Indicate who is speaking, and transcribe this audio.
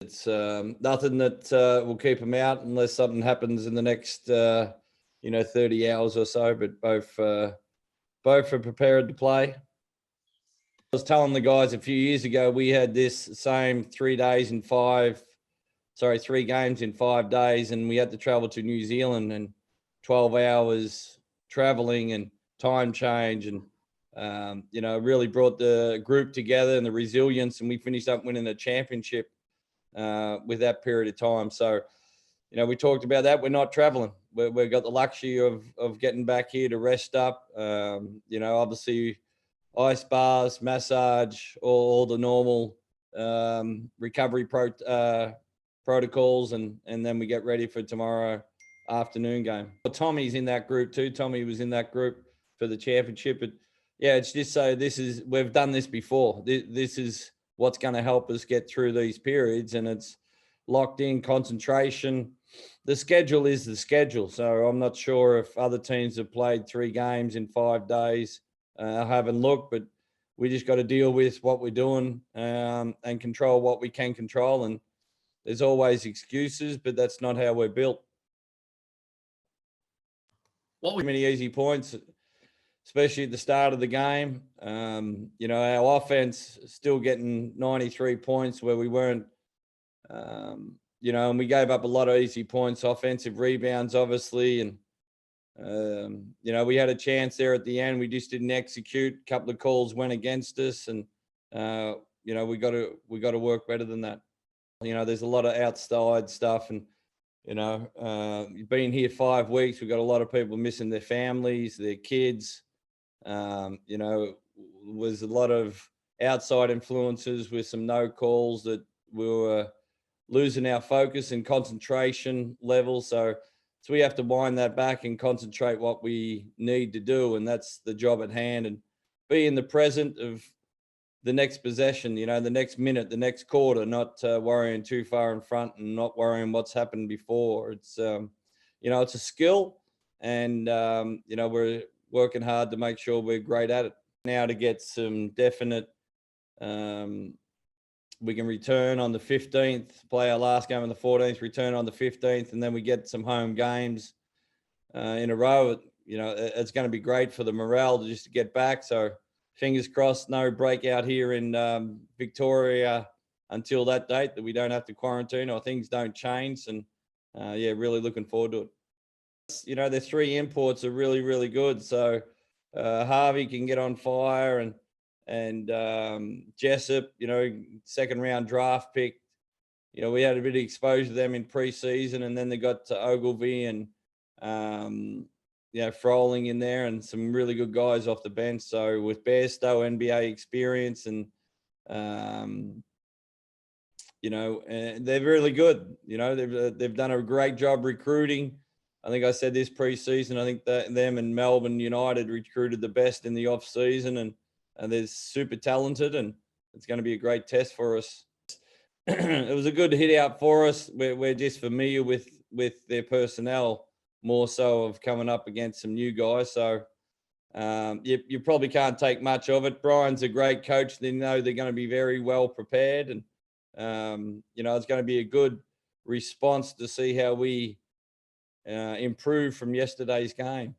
Speaker 1: It's nothing that will keep them out unless something happens in the next 30 hours or so. But both are prepared to play. I was telling the guys a few years ago we had this same 3 games in 5 days, and we had to travel to New Zealand and 12 hours traveling and time change, and really brought the group together and the resilience, and we finished up winning a championship with that period of time. So, we talked about that. We're not traveling. We've got the luxury of getting back here to rest up. Obviously ice baths, massage, all the normal recovery protocols, and then we get ready for tomorrow afternoon game. Tommy's in that group too. Tommy was in that group for the championship. But yeah, it's just so we've done this before. This is what's going to help us get through these periods, and it's locked in concentration. The schedule is the schedule. So I'm not sure if other teams have played 3 games in 5 days. I haven't looked, but we just got to deal with what we're doing and control what we can control. And there's always excuses, but that's not how we're built. What were many easy points, especially at the start of the game. Our offense still getting 93 points where we weren't, and we gave up a lot of easy points, offensive rebounds, obviously. And, we had a chance there at the end. We just didn't execute. A couple of calls went against us, and, we got to work better than that. There's a lot of outside stuff, and, you've been here 5 weeks. We've got a lot of people missing their families, their kids. Was a lot of outside influences with some no calls that we were losing our focus and concentration level. So we have to wind that back and concentrate what we need to do. And that's the job at hand, and be in the present of the next possession, the next minute, the next quarter, not worrying too far in front and not worrying what's happened before. It's, it's a skill, and, we're working hard to make sure we're great at it. Now to get some definite, we can return on the 15th, play our last game on the 14th, return on the 15th, and then we get some home games in a row. It's going to be great for the morale just to get back. So fingers crossed, no breakout here in Victoria until that date, that we don't have to quarantine or things don't change. And really looking forward to it. The 3 imports are really, really good. So Harvey can get on fire, and Jessup, second round draft pick. We had a bit of exposure to them in preseason, and then they got to Ogilvy and Froling in there, and some really good guys off the bench. So with Bairstow NBA experience, and and they're really good. They've done a great job recruiting. I think I said this preseason. I think that them and Melbourne United recruited the best in the off season, and they're super talented, and it's going to be a great test for us. It was a good hit out for us. We're just familiar with their personnel, more so of coming up against some new guys. So you probably can't take much of it. Brian's a great coach. They know they're going to be very well prepared, and it's going to be a good response to see how we improve from yesterday's game.